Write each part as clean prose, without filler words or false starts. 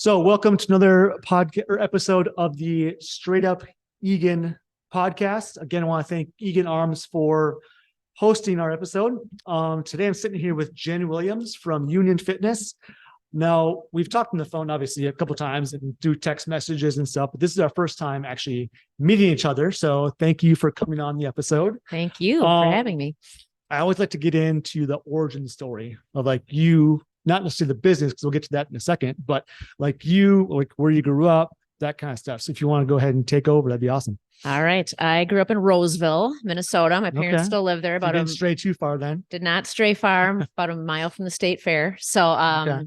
So, welcome to another podcast or episode of the Straight Up Eagan podcast. Again, I want to thank Eagan Arms for hosting our episode. Today, I'm sitting here with Jen Williams from Union Fitness. Now, we've talked on the phone, obviously, a couple of times and through text messages and stuff, but this is our first time actually meeting each other. So, thank you for coming on the episode. Thank you for having me. I always like to get into the origin story of like you, not necessarily the business, because we'll get to that in a second, but like you, like where you grew up, that kind of stuff. So if you want to go ahead and take over, that'd be awesome. All right. I grew up in Roseville, Minnesota. My parents still live there. About didn't stray too far then. Did not stray far, about a mile from the state fair. So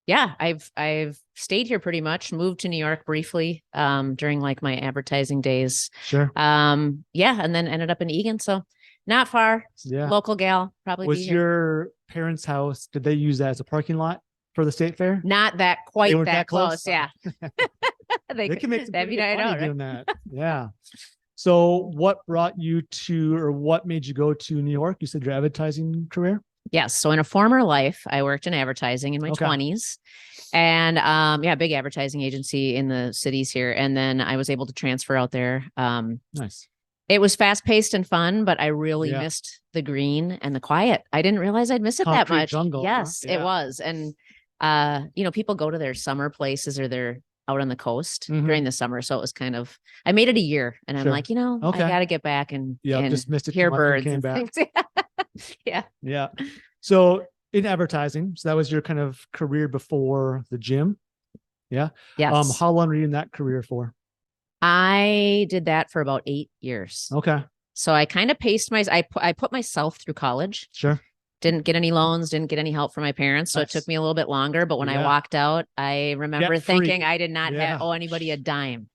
yeah, I've stayed here pretty much, moved to New York briefly during like my advertising days. Sure. Yeah, and then ended up in Eagan. So not far. Yeah. Local gal, probably. Was your parents' house, did they use that as a parking lot for the state fair? Not that quite that close. Yeah. they can make some money doing that. Yeah. So what brought you to, or what made you go to New York? You said your advertising career? Yes. So in a former life, I worked in advertising in my 20s and big advertising agency in the cities here. And then I was able to transfer out there. Nice. It was fast paced and fun, but I really missed the green and the quiet. I didn't realize I'd miss it that much. Jungle, yes, it was. And, people go to their summer places or they're out on the coast during the summer. So it was kind of, I made it a year and I'm like, I got to get back and just missed it. Hear birds. Came back. Yeah. Yeah. So in advertising, so that was your kind of career before the gym. Yeah. Yes. How long were you in that career for? I did that for about 8 years. Okay. So I kind of paced I put myself through college. Sure. Didn't get any loans, didn't get any help from my parents. So It took me a little bit longer. But when I walked out, I remember thinking I did not owe anybody a dime.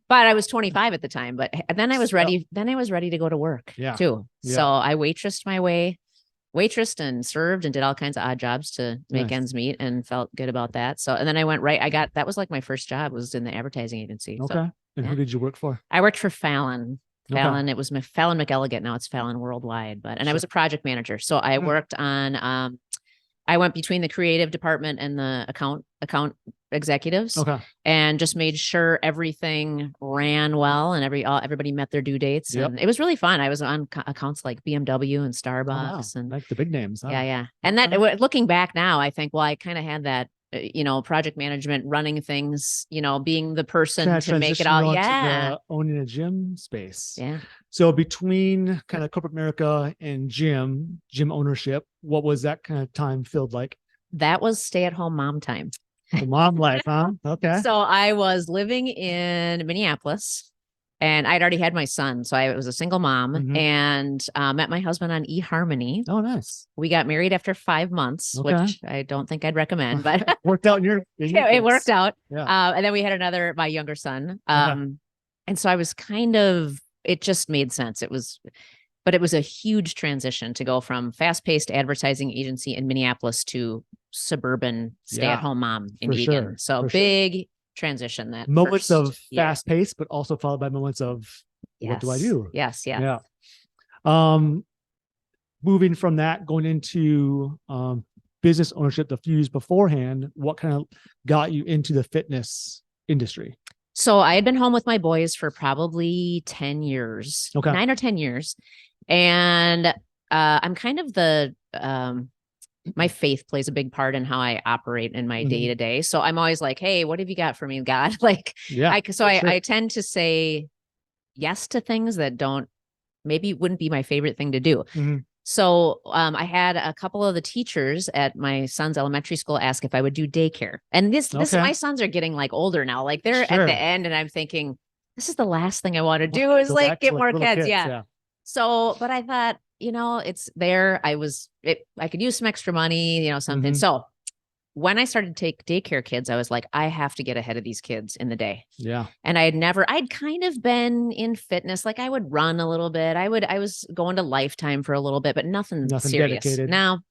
But I was 25 at the time. But then I was ready. Then I was ready to go to work too. Yeah. So I waitressed and served and did all kinds of odd jobs to make ends meet and felt good about that. So, and then I went that was like my first job was in the advertising agency. Okay. So, and who did you work for? I worked for Fallon. Fallon, it was Fallon McElligott. Now it's Fallon Worldwide, I was a project manager. So I worked on, I went between the creative department and the account executives and just made sure everything ran well and everybody met their due dates. And it was really fun. I was on accounts like BMW and Starbucks and like the big names. Huh? Yeah. And that looking back now, I think, well, I kind of had that, project management, running things, being the person to make it all. Yeah. Owning a gym space. Yeah. So between kind of corporate America and gym ownership, what was that kind of time filled like? That was stay-at-home mom time. The mom life, huh? Okay. So I was living in Minneapolis and I'd already had my son. So I was a single mom and met my husband on eHarmony. Oh, nice. We got married after 5 months, which I don't think I'd recommend, but worked out in your it worked out. Yeah. And then we had my younger son. And so I was it just made sense. But it was a huge transition to go from fast-paced advertising agency in Minneapolis to suburban stay-at-home mom in Eagan. Sure. So big transition. That moments of fast-paced, but also followed by moments of what do I do? Yes. Yeah. Moving from that, going into business ownership, the few years beforehand, what kind of got you into the fitness industry? So I had been home with my boys for probably 10 years, 9 or 10 years. And I'm kind of my faith plays a big part in how I operate in my day to day. So I'm always like, hey, what have you got for me, God? I tend to say yes to things that maybe wouldn't be my favorite thing to do. So I had a couple of the teachers at my son's elementary school ask if I would do daycare. And my sons are getting like older now, like they're at the end. And I'm thinking, this is the last thing I want to do is like get more kids. Yeah. So, but I thought, it's there. I could use some extra money, something. So when I started to take daycare kids, I was like, I have to get ahead of these kids in the day. Yeah. And I'd kind of been in fitness. Like I would run a little bit. I was going to Lifetime for a little bit, but nothing serious. Dedicated. Now.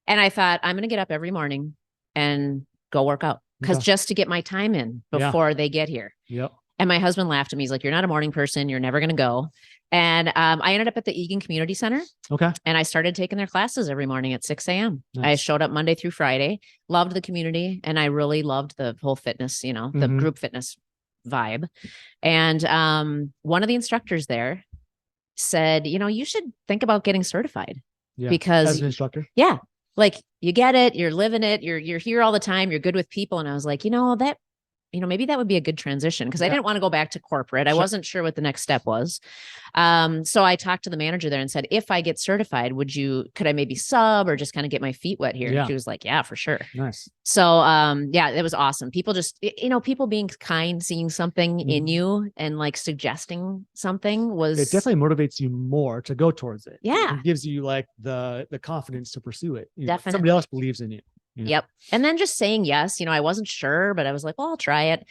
And I thought I'm going to get up every morning and go work out just to get my time in before they get here. Yep. And my husband laughed at me. He's like, you're not a morning person. You're never going to go. And I ended up at the Eagan Community Center. Okay. And I started taking their classes every morning at 6 a.m. Nice. I showed up Monday through Friday, loved the community, and I really loved the whole fitness, the group fitness vibe. And one of the instructors there said, you should think about getting certified. Yeah. Because as an instructor. Yeah. Like you get it, you're living it, you're here all the time, you're good with people. And I was like, that, maybe that would be a good transition because I didn't want to go back to corporate. I wasn't sure what the next step was. So I talked to the manager there and said, if I get certified, could I maybe sub or just kind of get my feet wet here? Yeah. And she was like, yeah, for sure. Nice. So, it was awesome. People just, people being kind, seeing something in you and like suggesting something it definitely motivates you more to go towards it. Yeah. It gives you like the confidence to pursue it. Definitely. Somebody else believes in you. Yep. And then just saying yes, I wasn't sure, but I was like, well, I'll try it.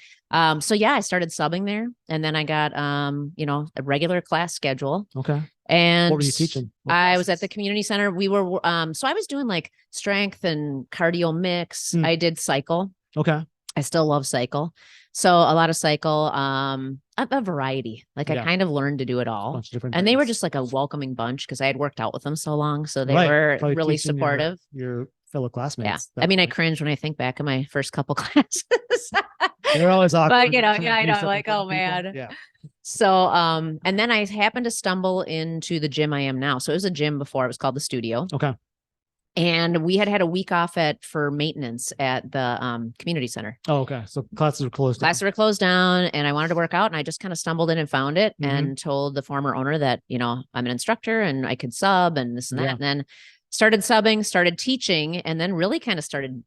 So yeah, I started subbing there and then I got, a regular class schedule. Okay. And what were you teaching? I was at the community center. We were, so I was doing like strength and cardio mix. I did cycle. Okay. I still love cycle. So a lot of cycle, a variety. Like I kind of learned to do it all. Bunch of different and things. they were just like a welcoming bunch because I had worked out with them so long. So they were Probably really teaching supportive. Your fellow classmates. Yeah. I mean, I cringe when I think back in my first couple classes. They're always awkward. But I know, like, oh man. Yeah. So, and then I happened to stumble into the gym I am now. So it was a gym before, it was called the Studio. Okay. And we had a week off for maintenance at the community center. Oh, okay. So classes were closed down. Classes were closed down and I wanted to work out and I just kind of stumbled in and found it and told the former owner that, I'm an instructor and I could sub and this and that. And then started subbing, started teaching, and then really kind of started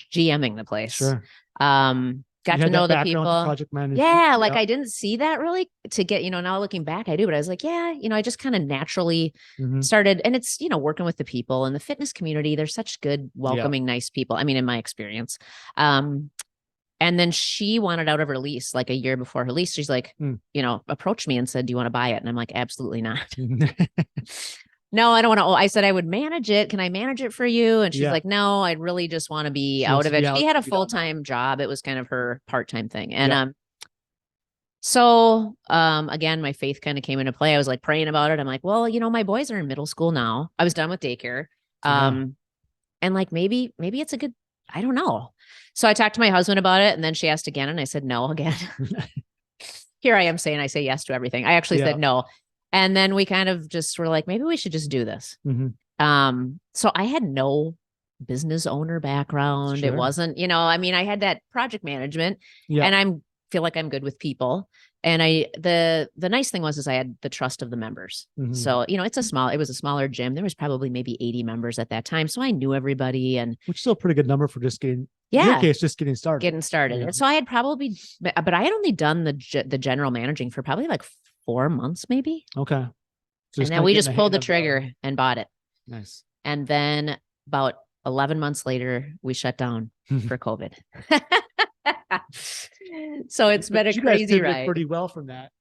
GMing the place. Sure. Got to know the people. Project management. Yeah. Like I didn't see that really to get, now looking back, I do, but I was like, I just kind of naturally started, and it's, working with the people and the fitness community. They're such good, welcoming, nice people. I mean, in my experience. And then she wanted out of her lease like a year before her lease. She's like, approached me and said, do you want to buy it? And I'm like, absolutely not. No, I don't want to. I said I would manage it. Can I manage it for you? And she's like, no, I'd really just want to be out of it. She had a full-time job. It was kind of her part-time thing. And so again, my faith kind of came into play. I was like praying about it. I'm like, well, my boys are in middle school now. I was done with daycare. And like, maybe it's a good, I don't know. So I talked to my husband about it and then she asked again and I said no again. Here I am saying I say yes to everything. I actually said no. And then we kind of just were like, maybe we should just do this. So I had no business owner background. It wasn't, I had that project management and I feel like I'm good with people. And the nice thing was I had the trust of the members. So, it was a smaller gym. There was probably maybe 80 members at that time. So I knew everybody which is still a pretty good number for just getting, in your case, just getting started. Yeah. So I had probably, but I had only done the general managing for probably like 4 months, maybe. Okay. So and then we just pulled the trigger and bought it. Nice. And then about 11 months later, we shut down for COVID. So it's been a crazy ride. Pretty well from that.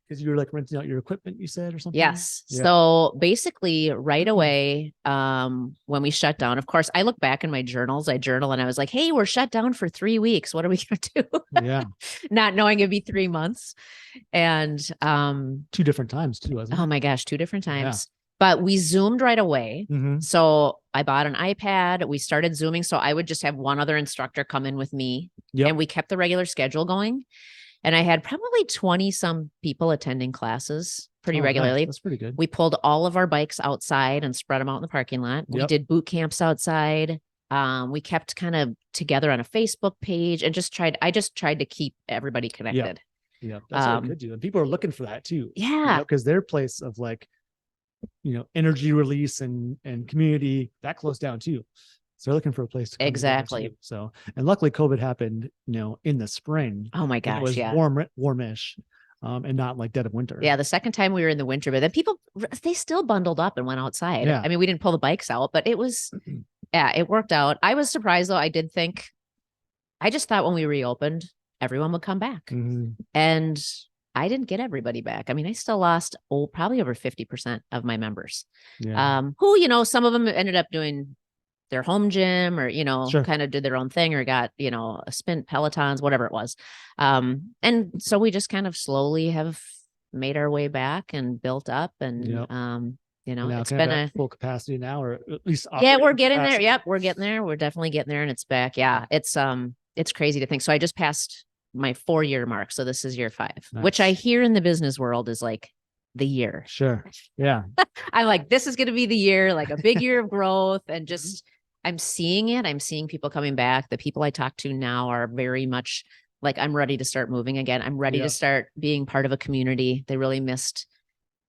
Because you were like renting out your equipment, you said, or something? Yes. Yeah. So basically right away, when we shut down, of course, I look back in my journals, I journal and I was like, hey, we're shut down for 3 weeks. What are we going to do? Yeah. Not knowing it'd be 3 months. And 2 different times too, wasn't it? Oh my gosh, 2 different times. But we Zoomed right away. So I bought an iPad. We started Zooming. So I would just have one other instructor come in with me and we kept the regular schedule going. And I had probably 20 some people attending classes pretty regularly. Nice. That's pretty good. We pulled all of our bikes outside and spread them out in the parking lot. We did boot camps outside. We kept kind of together on a Facebook page and I just tried to keep everybody connected. Yeah. That's what I could do. And people are looking for that too. Yeah. Because their place of like, energy release and community that closed down too. So they're looking for a place to come exactly. So, and luckily COVID happened, in the spring. Oh my gosh. It was warmish, and not like dead of winter. Yeah. The second time we were in the winter, but then they still bundled up and went outside. Yeah. I mean, we didn't pull the bikes out, but it was, it worked out. I was surprised though. I just thought when we reopened, everyone would come back and I didn't get everybody back. I mean, I still lost probably over 50% of my members, who, some of them ended up doing their home gym or, kind of did their own thing or got, a spin Pelotons, whatever it was. And so we just kind of slowly have made our way back and built up. And, it's been a full capacity now, or at least. We're getting there. Yep. We're getting there. We're definitely getting there, and it's back. Yeah. It's crazy to think. So I just passed my 4-year mark. So this is year 5, which I hear in the business world is like the year. Sure. Yeah. I'm like, this is going to be the year, like a big year of growth. And just, I'm seeing it. I'm seeing people coming back. The people I talk to now are very much like, I'm ready to start moving again. I'm ready to start being part of a community. They really missed,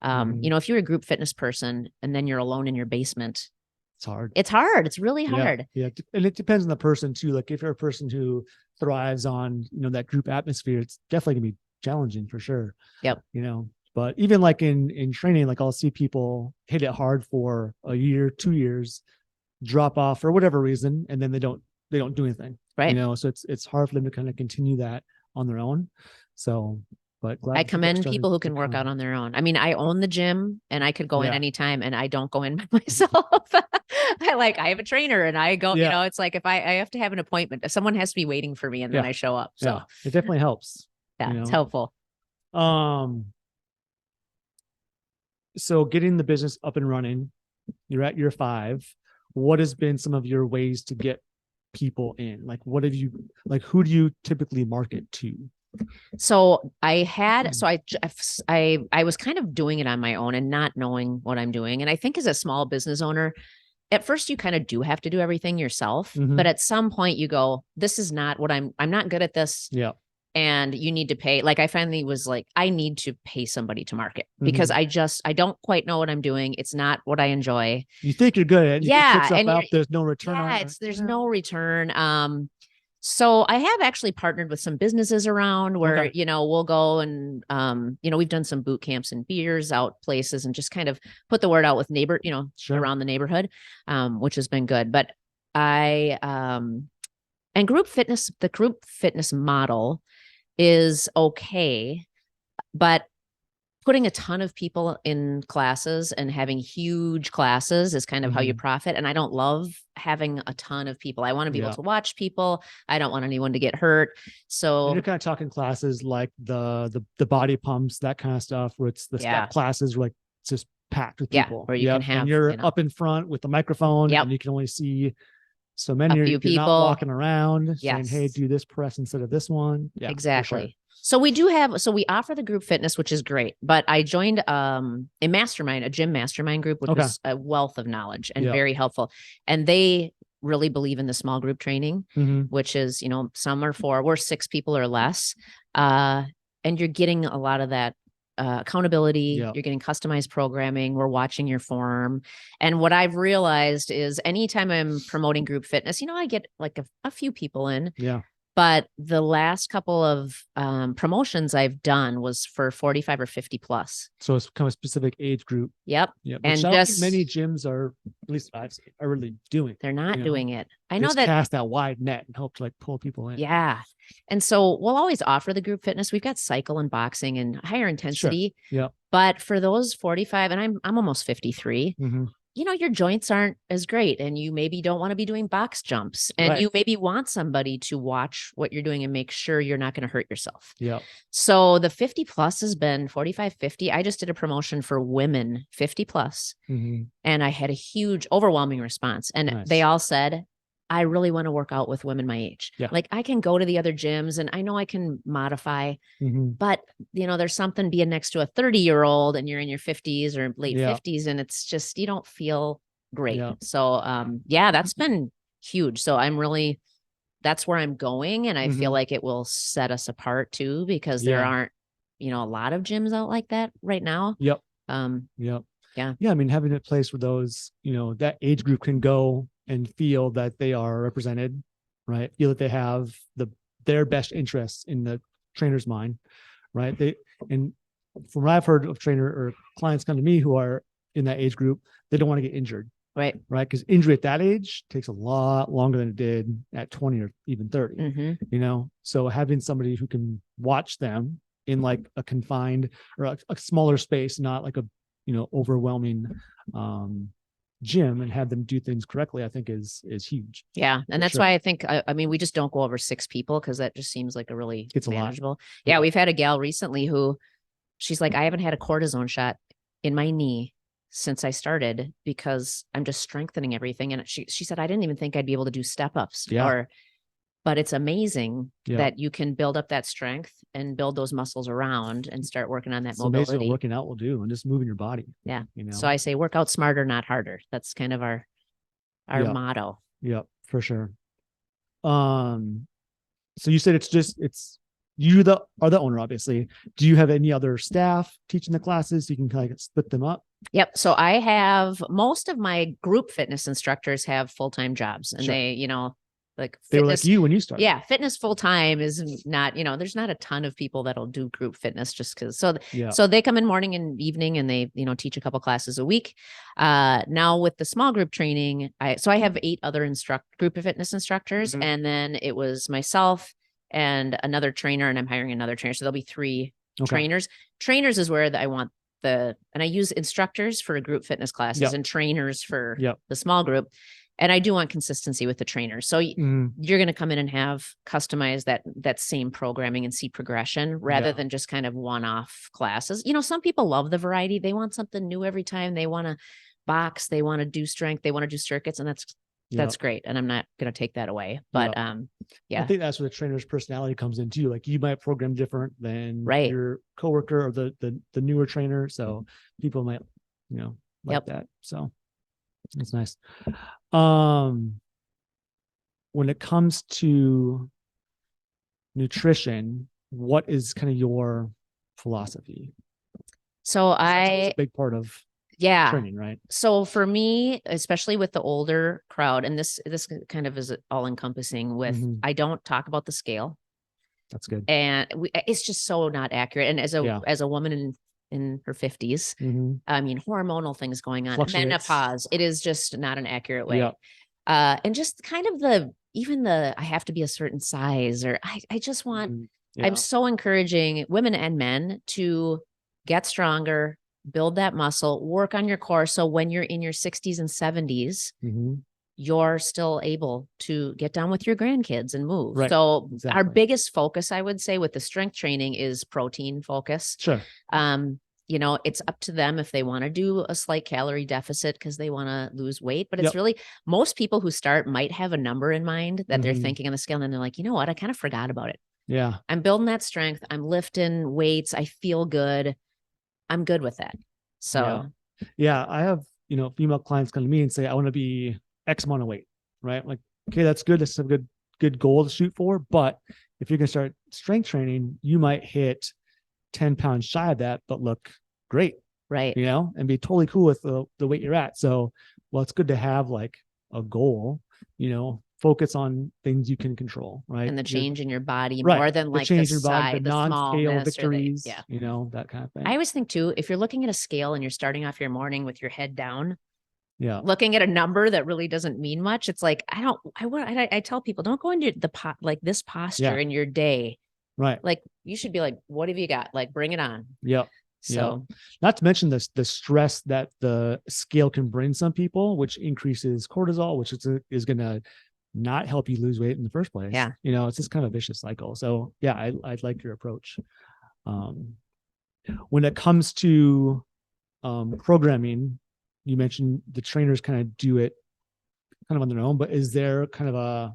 if you're a group fitness person and then you're alone in your basement, it's hard. It's hard. It's really hard. Yeah. And it depends on the person too. Like if you're a person who thrives on, that group atmosphere, it's definitely gonna be challenging for sure. Yep. But even like in training, like I'll see people hit it hard for a year, 2 years, drop off for whatever reason, and then they don't do anything. Right. So it's hard for them to kind of continue that on their own. So, but I commend people who can work out on their own. I mean, I own the gym and I could go in anytime, and I don't go in by myself. I have a trainer and I go, it's like if I have to have an appointment, someone has to be waiting for me and then I show up. So it definitely helps. Yeah, it's helpful. So getting the business up and running, you're at year 5. What has been some of your ways to get people in? Like, who do you typically market to? So I was kind of doing it on my own and not knowing what I'm doing. And I think as a small business owner, at first you kind of do have to do everything yourself, but at some point you go, this is not what I'm not good at this. Yeah. And you need to pay. Like I finally was like, I need to pay somebody to market because I don't quite know what I'm doing. It's not what I enjoy. You think you're good at it. And there's no return on it. There's no return. So I have actually partnered with some businesses around where, we'll go and, we've done some boot camps and beers out places and just kind of put the word out with around the neighborhood, which has been good. But and the group fitness model is okay, but putting a ton of people in classes and having huge classes is kind of how you profit. And I don't love having a ton of people. I want to be able to watch people. I don't want anyone to get hurt. So and you're kind of talking classes like the body pumps, that kind of stuff, where it's the step classes where it's just packed with people. Where you can have, and you're up in front with the microphone and you can only see so many. You're not walking around saying, hey, do this press instead of this one. Yeah, exactly. So we offer the group fitness, which is great, but I joined a gym mastermind group, which was a wealth of knowledge and very helpful. And they really believe in the small group training, which is, some are 4, we're 6 people or less. And you're getting a lot of that accountability. You're getting customized programming. We're watching your form. And what I've realized is anytime I'm promoting group fitness, I get like a few people in. Yeah. But the last couple of promotions I've done was for 45 or 50 plus. So it's kind of a specific age group. Yep. And just many gyms are, at least I've seen, are really doing. They're not doing it. I know that cast that wide net and hope to pull people in. Yeah. And so we'll always offer the group fitness. We've got cycle and boxing and higher intensity. Sure. Yeah. But for those 45, and I'm almost 53. Your joints aren't as great and you maybe don't want to be doing box jumps and you maybe want somebody to watch what you're doing and make sure you're not going to hurt yourself. Yeah. So the 50 plus has been 45, 50. I just did a promotion for women 50 plus and I had a huge overwhelming response and they all said, I really want to work out with women my age. Yeah. Like I can go to the other gyms and I know I can modify, but there's something being next to a 30-year-old and you're in your 50s or late 50s and it's just, you don't feel great. Yeah. So, that's been huge. So that's where I'm going. And I feel like it will set us apart too, because there aren't, a lot of gyms out like that right now. Yep. Yeah. I mean, having a place where those, that age group can go and feel that they are represented, right? Feel that they have their best interests in the trainer's mind, right? And from what I've heard of trainer or clients come to me who are in that age group, they don't want to get injured, right? Because injury at that age takes a lot longer than it did at 20 or even 30, So having somebody who can watch them in like a confined or a smaller space, not like a, overwhelming, gym and have them do things correctly, I think is huge. Yeah. And that's why I think, we just don't go over 6 people because that just seems like a really manageable. Yeah. We've had a gal recently who she's like, I haven't had a cortisone shot in my knee since I started because I'm just strengthening everything. And she said, I didn't even think I'd be able to do step ups but it's amazing that you can build up that strength and build those muscles around and start working on that mobility. Amazing what working out will do and just moving your body. Yeah. So I say work out smarter, not harder. That's kind of our motto. Yep, for sure. So you said it's you are the owner, obviously. Do you have any other staff teaching the classes so you can kind of split them up? Yep. So I have most of my group fitness instructors have full-time jobs, and they, like fitness, they were like you when you started. Yeah. Fitness full-time is not, there's not a ton of people that'll do group fitness just because. So they come in morning and evening and they, teach a couple classes a week. Now with the small group training, I have 8 other group of fitness instructors. Mm-hmm. And then it was myself and another trainer, and I'm hiring another trainer. So there'll be 3 trainers. Trainers is where I want and I use instructors for group fitness classes and trainers for the small group. And I do want consistency with the trainers. So you're going to come in and have customized that same programming and see progression rather than just kind of one-off classes. Some people love the variety. They want something new every time. They want to box. They want to do strength. They want to do circuits. And that's great. And I'm not going to take that away. But I think that's where the trainer's personality comes in too. Like you might program different than your coworker or the newer trainer. So people might, like that. So it's nice. When it comes to nutrition, what is kind of your philosophy? So it's a big part of training, right? So for me, especially with the older crowd, and this kind of is all encompassing with, I don't talk about the scale. That's good. And it's just so not accurate. And as a woman in her 50s, I mean, hormonal things going on, menopause, it is just not an accurate way. And just kind of I have to be a certain size, or I just want, I'm so encouraging women and men to get stronger, build that muscle, work on your core. So when you're in your 60s and 70s, you're still able to get down with your grandkids and move. Right. So our biggest focus, I would say, with the strength training is protein focus. Sure. It's up to them if they want to do a slight calorie deficit because they want to lose weight. But it's really, most people who start might have a number in mind that they're thinking on the scale. And then they're like, you know what? I kind of forgot about it. Yeah. I'm building that strength. I'm lifting weights. I feel good. I'm good with that. So yeah, I have, female clients come to me and say, I want to be X amount of weight, right? Like, okay, that's good. That's a good goal to shoot for. But if you're going to start strength training, you might hit 10 pounds shy of that, but look great. Right. And be totally cool with the weight you're at. So, it's good to have like a goal, focus on things you can control, right? And the change in your body more than like change the your body, size, the non-scale victories, the, that kind of thing. I always think too, if you're looking at a scale and you're starting off your morning with your head down, looking at a number that really doesn't mean much. It's like, I tell people, don't go into like this posture in your day. Right. Like you should be like, what have you got? Like, bring it on. Yeah. So not to mention the stress that the scale can bring some people, which increases cortisol, which is going to not help you lose weight in the first place. Yeah. It's just kind of a vicious cycle. So I'd like your approach. When it comes to programming, you mentioned the trainers kind of do it kind of on their own, but is there kind of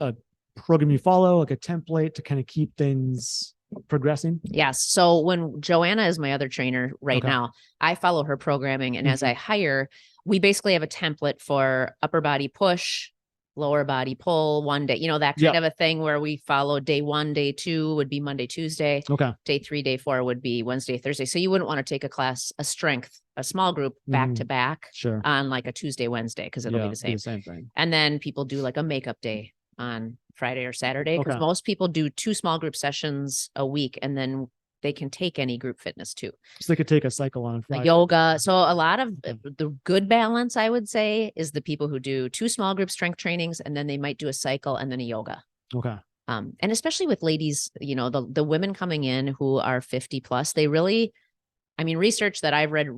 a program you follow, like a template to kind of keep things progressing? Yes. So when Joanna is my other trainer now, I follow her programming. And as I hire, we basically have a template for upper body push, lower body pull, one day, that kind of a thing where we follow day 1, day 2 would be Monday, Tuesday. Okay. Day 3, day 4 would be Wednesday, Thursday. So you wouldn't want to take a strength, a small group back to back on like a Tuesday, Wednesday, because it'll be the same thing. And then people do like a makeup day on Friday or Saturday, because most people do 2 small group sessions a week, and then they can take any group fitness too. So they could take a cycle on Friday. Like yoga. So a lot of the good balance, I would say, is the people who do 2 small group strength trainings, and then they might do a cycle and then a yoga. Okay. And especially with ladies, the women coming in who are 50 plus, they really, research that I've read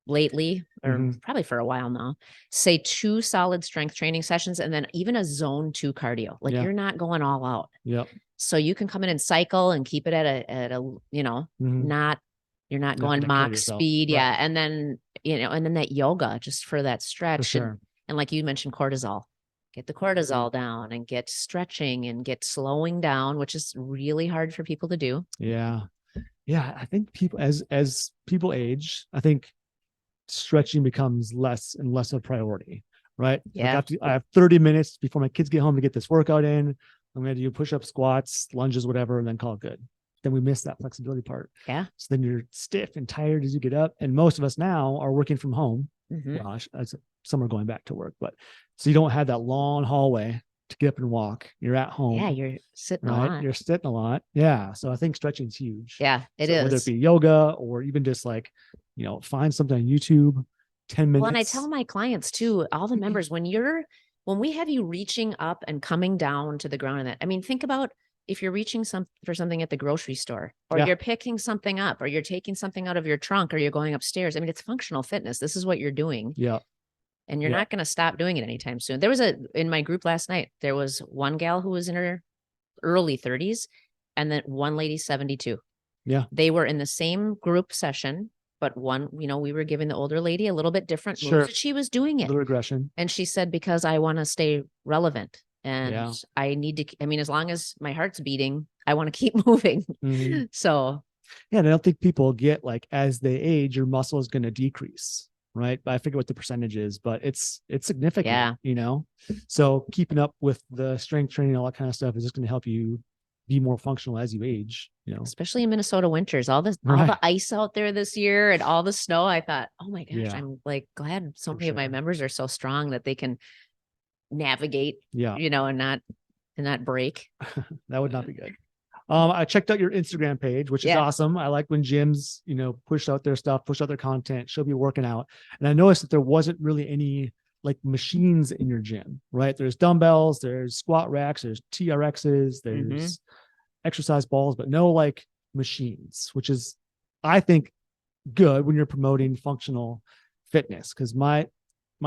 lately, or probably for a while now, say 2 solid strength training sessions and then even a zone 2 cardio. Like you're not going all out. Yep. So you can come in and cycle and keep it at a not, you're not going Mach speed. Right. Yeah. And then, and then that yoga just for that stretch. For sure. And like you mentioned, cortisol. Get the cortisol down and get stretching and get slowing down, which is really hard for people to do. Yeah. Yeah. I think people, as people age, I think stretching becomes less and less of a priority, right? Yeah. Like I have 30 minutes before my kids get home to get this workout in. I'm going to do push-ups, squats, lunges, whatever, and then call it good. Then we miss that flexibility part. Yeah. So then you're stiff and tired as you get up. And most of us now are working from home. Gosh, some are going back to work, but so you don't have that long hallway to get up and walk. You're at home. Yeah, you're sitting a lot. You're sitting a lot. Yeah. So I think stretching is huge. Yeah, it is. Whether it be yoga or even just like, find something on YouTube, 10 minutes. Well, and I tell my clients too, all the members, when we have you reaching up and coming down to the ground in that, I mean, think about if you're reaching for something at the grocery store, or you're picking something up, or you're taking something out of your trunk, or you're going upstairs. I mean, it's functional fitness. This is what you're doing. Yeah. And you're not going to stop doing it anytime soon. There was in my group last night, there was one gal who was in her early 30s and then one lady 72. Yeah. They were in the same group session, but one, we were giving the older lady a little bit different moves, but she was doing it. A little regression. And she said, because I want to stay relevant. And I need to, as long as my heart's beating, I want to keep moving. So. Yeah. And I don't think people get like, as they age, your muscle is going to decrease. Right. But I forget what the percentage is, but it's significant, so keeping up with the strength training, all that kind of stuff is just going to help you be more functional as you age, especially in Minnesota winters, all the ice out there this year and all the snow. I thought, oh my gosh, I'm like glad so many of my members are so strong that they can navigate, and not break. That would not be good. I checked out your Instagram page, which is awesome. I like when gyms, push out their stuff, push out their content, show you working out. And I noticed that there wasn't really any like machines in your gym, right? There's dumbbells, there's squat racks, there's TRXs, there's exercise balls, but no like machines, which is, I think, good when you're promoting functional fitness. Because my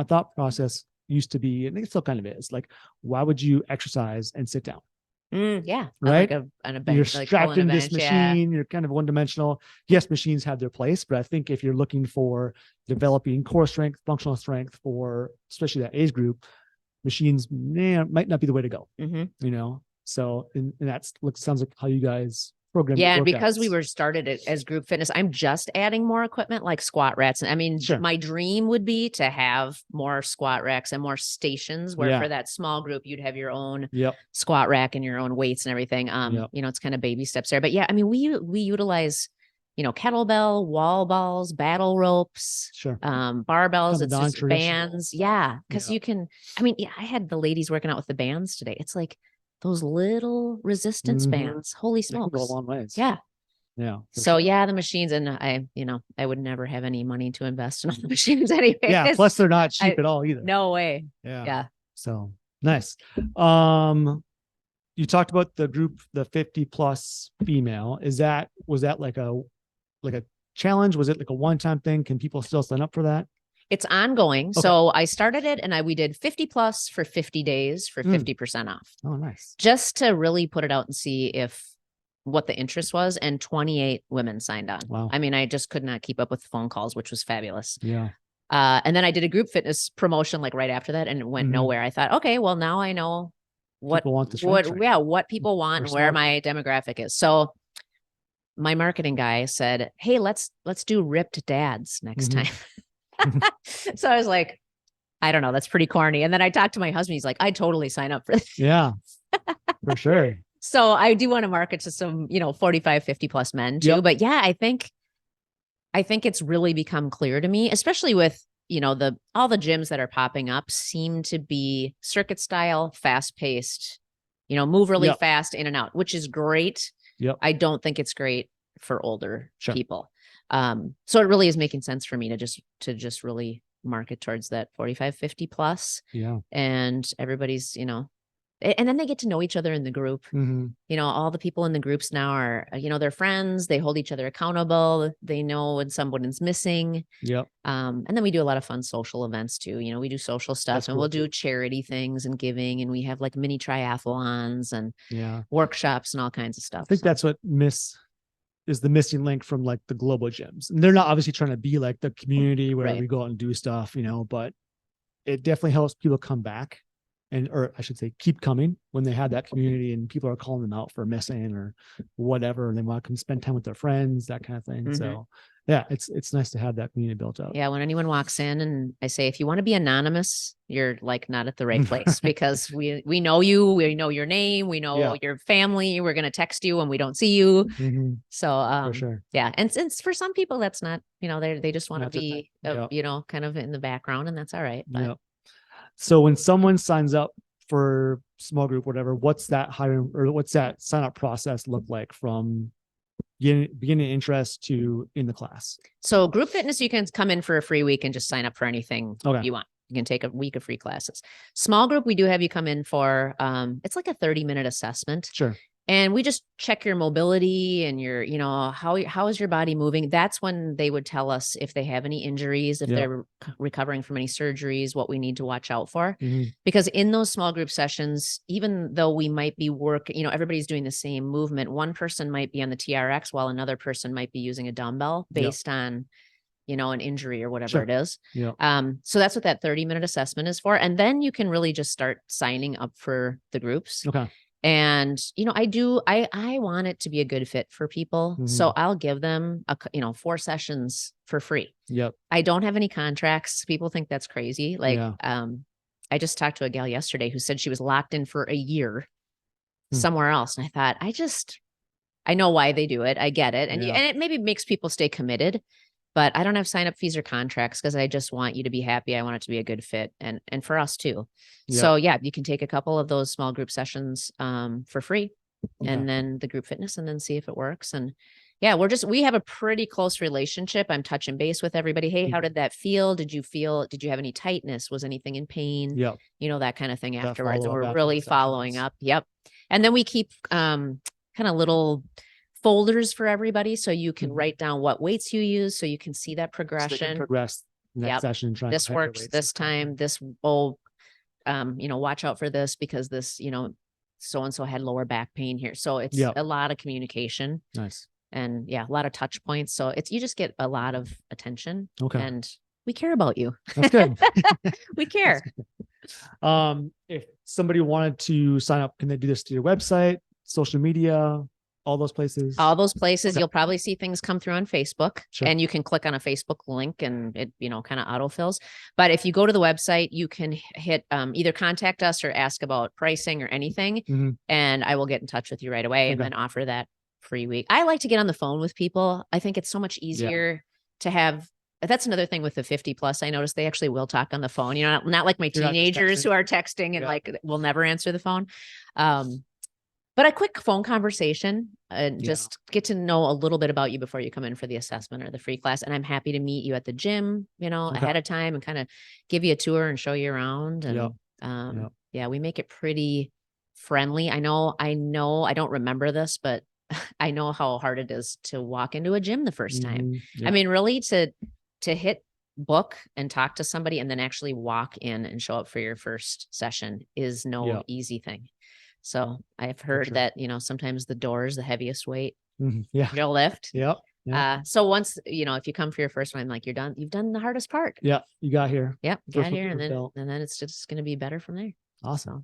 thought process used to be, and it still kind of is, like, why would you exercise and sit down? Yeah. Right. On a bench, you're strapped in this machine. You're kind of one-dimensional. Yes, machines have their place, but I think if you're looking for developing core strength, functional strength for especially that age group, machines might not be the way to go. So and that's sounds like how you guys program. Yeah, because we were started as group fitness, I'm just adding more equipment like squat racks. I mean, my dream would be to have more squat racks and more stations where for that small group, you'd have your own squat rack and your own weights and everything. It's kind of baby steps there. But yeah, I mean, we utilize, kettlebell, wall balls, battle ropes, barbells, it's just bands. Yeah. Cause you can, I had the ladies working out with the bands today. It's like those little resistance bands. Holy smokes. Go a long ways. Yeah. Yeah. So the machines, and I would never have any money to invest in all the machines anyway. Yeah. Plus they're not cheap at all either. No way. Yeah. So nice. You talked about the group, the 50 plus female. Was that like a challenge? Was it like a one-time thing? Can people still sign up for that? It's ongoing. Okay. So I started it and we did 50 plus for 50 days for 50% off. Oh, nice. Just to really put it out and see what the interest was. And 28 women signed on. Wow. I just could not keep up with phone calls, which was fabulous. Yeah. And then I did a group fitness promotion like right after that and it went nowhere. I thought, okay, well now I know what people want what people want and where my demographic is. So my marketing guy said, hey, let's do ripped dads next time. So I was like, I don't know, that's pretty corny. And then I talked to my husband. He's like, I totally sign up for this. Yeah, for sure. So I do want to market to some, 45, 50 plus men too. But yeah, I think it's really become clear to me, especially with, all the gyms that are popping up seem to be circuit style, fast paced, move really fast in and out, which is great. I don't think it's great for older people. So it really is making sense for me to just really market towards that 45, 50 plus. Yeah. And everybody's, and then they get to know each other in the group. Mm-hmm. You know, all the people in the groups now are, you know, they're friends. They hold each other accountable. They know when someone is missing. Yep. And then we do a lot of fun social events too. You know, we do social stuff That's and cool we'll too. do charity things and giving, and we have like mini triathlons and Yeah. workshops and all kinds of stuff. I think that's what is the missing link from like the global gyms. And they're not obviously trying to be like the community where Right. we go out and do stuff, you know, but it definitely helps people come back or I should say keep coming when they have that community and people are calling them out for missing or whatever. And they want to come spend time with their friends, that kind of thing. Mhm. So yeah, it's nice to have that community built up. Yeah. When anyone walks in and I say, if you want to be anonymous, you're like not at the right place because we know you, we know your name, we know your family, we're going to text you when we don't see you. Mm-hmm. So, for sure. Yeah. And since for some people that's not, you know, they just want to be, yep. you know, kind of in the background, and that's all right. But yep. So when someone signs up for small group, whatever, what's that hiring or what's that sign up process look like from beginning interest to in the class? So group fitness, you can come in for a free week and just sign up for anything you want. You can take a week of free classes. Small group, we do have you come in for, it's like a 30-minute assessment. Sure. And we just check your mobility and your, you know, how is your body moving? That's when they would tell us if they have any injuries, if they're recovering from any surgeries, what we need to watch out for. Mm-hmm. Because in those small group sessions, even though we might be you know, everybody's doing the same movement, one person might be on the TRX while another person might be using a dumbbell based on, you know, an injury or whatever it is. Yeah. So that's what that 30-minute assessment is for. And then you can really just start signing up for the groups. Okay. And, you know, I want it to be a good fit for people. Mm-hmm. So I'll give them 4 sessions for free. Yep. I don't have any contracts. People think that's crazy. Like, I just talked to a gal yesterday who said she was locked in for a year somewhere else. And I thought, I know why they do it. I get it. And and it maybe makes people stay committed, but I don't have sign up fees or contracts because I just want you to be happy. I want it to be a good fit and for us too. Yep. So yeah, you can take a couple of those small group sessions for free and then the group fitness and then see if it works. And yeah, we have a pretty close relationship. I'm touching base with everybody. Hey, how did that feel? Did you have any tightness? Was anything in pain? Yep. You know, that kind of thing afterwards. And we're really following up. Yep. And then we keep kind of little folders for everybody. So you can write down what weights you use. So you can see that progression. So they can progress next session. This works this time. This will, you know, watch out for this because this, you know, so-and-so had lower back pain here. So it's a lot of communication. Nice. And a lot of touch points. So you just get a lot of attention. Okay. And we care about you. That's good. We care. If somebody wanted to sign up, can they do this to your website, social media, all those places? All those places. Okay. You'll probably see things come through on Facebook sure. and you can click on a Facebook link and it, you know, kind of autofills. But if you go to the website, you can hit either contact us or ask about pricing or anything. And I will get in touch with you right away and then offer that free week. I like to get on the phone with people. I think it's so much easier to have. That's another thing with the 50 plus. I noticed they actually will talk on the phone, you know, not like my teenagers who are texting and like will never answer the phone. But a quick phone conversation and just get to know a little bit about you before you come in for the assessment or the free class. And I'm happy to meet you at the gym, you know, ahead of time and kind of give you a tour and show you around. And we make it pretty friendly. I know, I don't remember this, but I know how hard it is to walk into a gym the first time. I mean, really to hit book and talk to somebody and then actually walk in and show up for your first session is no easy thing. So I've heard that, you know, sometimes the door is the heaviest weight. You'll lift. So once, you know, if you come for your first one, I'm like, you've done the hardest part. Yeah. You got here. Yep. Got here. And then it's just going to be better from there. Awesome.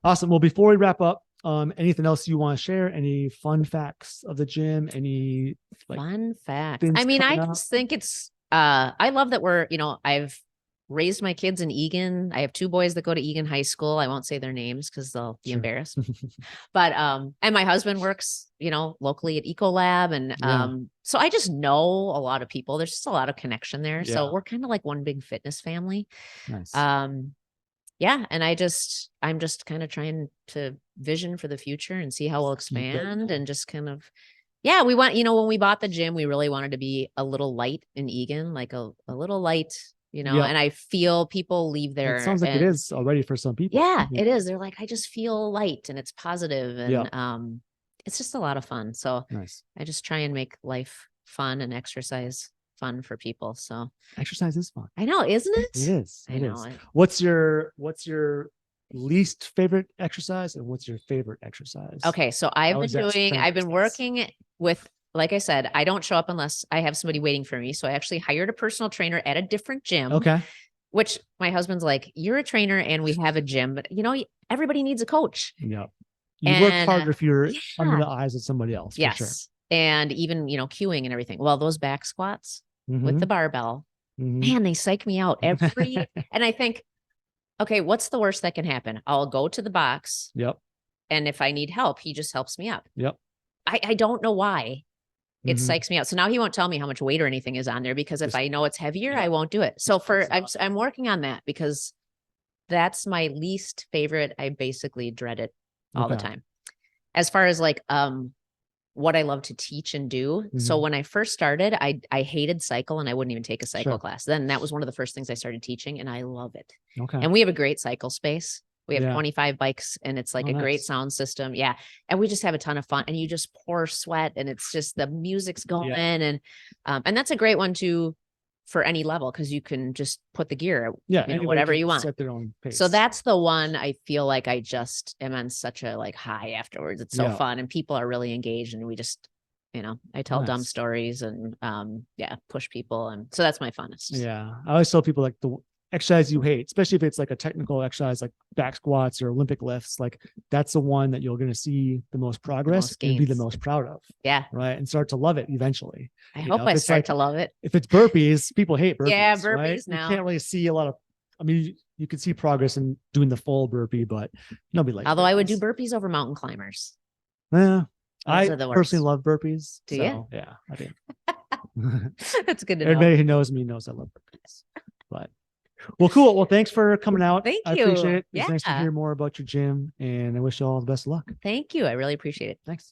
Awesome. Well, before we wrap up, anything else you want to share? Any fun facts of the gym? Any fun facts? I mean, I just think it's, I love that I've raised my kids in Eagan. I have 2 boys that go to Eagan High School. I won't say their names because they'll be embarrassed. But and my husband works, you know, locally at Ecolab, and so I just know a lot of people. There's just a lot of connection there. So we're kind of like one big fitness family. Nice. And I'm just kind of trying to vision for the future and see how we'll expand and just kind of. Yeah, we want, you know, when we bought the gym, we really wanted to be a little light in Eagan, like a little light, and I feel people leave there. It sounds like it is already for some people. Yeah, it is. They're like, I just feel light and it's positive and it's just a lot of fun. So nice. I just try and make life fun and exercise fun for people. So exercise is fun. I know, isn't it? It is. I know. What's your least favorite exercise and what's your favorite exercise? Okay, so I've been working with, like I said, I don't show up unless I have somebody waiting for me. So I actually hired a personal trainer at a different gym. Okay. Which my husband's like, you're a trainer and we have a gym, but everybody needs a coach. Yeah. You work harder if you're under the eyes of somebody else. Yes. For sure. And even, queuing and everything. Well, those back squats with the barbell, man, they psych me out and I think, okay, what's the worst that can happen? I'll go to the box. Yep. And if I need help, he just helps me up. Yep. I don't know why it psychs me out. So now he won't tell me how much weight or anything is on there because if I know it's heavier, I won't do it. So I'm working on that because that's my least favorite. I basically dread it all the time. As far as like, what I love to teach and do. So when I first started, I hated cycle and I wouldn't even take a cycle class. Then that was one of the first things I started teaching and I love it. Okay. And we have a great cycle space. We have 25 bikes and it's like a great sound system. Yeah. And we just have a ton of fun and you just pour sweat and it's just the music's going and that's a great one too for any level because you can just put the gear, whatever you want. Set their own pace. So that's the one I feel like I just am on such a like high afterwards. It's so fun and people are really engaged and we just, I tell dumb stories and push people. And so that's my funnest. Yeah. I always tell people like the exercise you hate, especially if it's like a technical exercise like back squats or Olympic lifts, like that's the one that you're going to see the most progress and be the most proud of. Yeah. Right. And start to love it eventually. I hope I start to love it. If it's burpees, people hate burpees. Yeah, burpees right? now. You can't really see a lot of, you can see progress in doing the full burpee, but nobody likes Although burpees. I would do burpees over mountain climbers. Yeah. I personally love burpees. Do you? Yeah, I do. That's good to know. Everybody who knows me knows I love burpees. But well, cool. Well, thanks for coming out. Thank you. I appreciate it. It's nice to hear more about your gym and I wish you all the best of luck. Thank you. I really appreciate it. Thanks.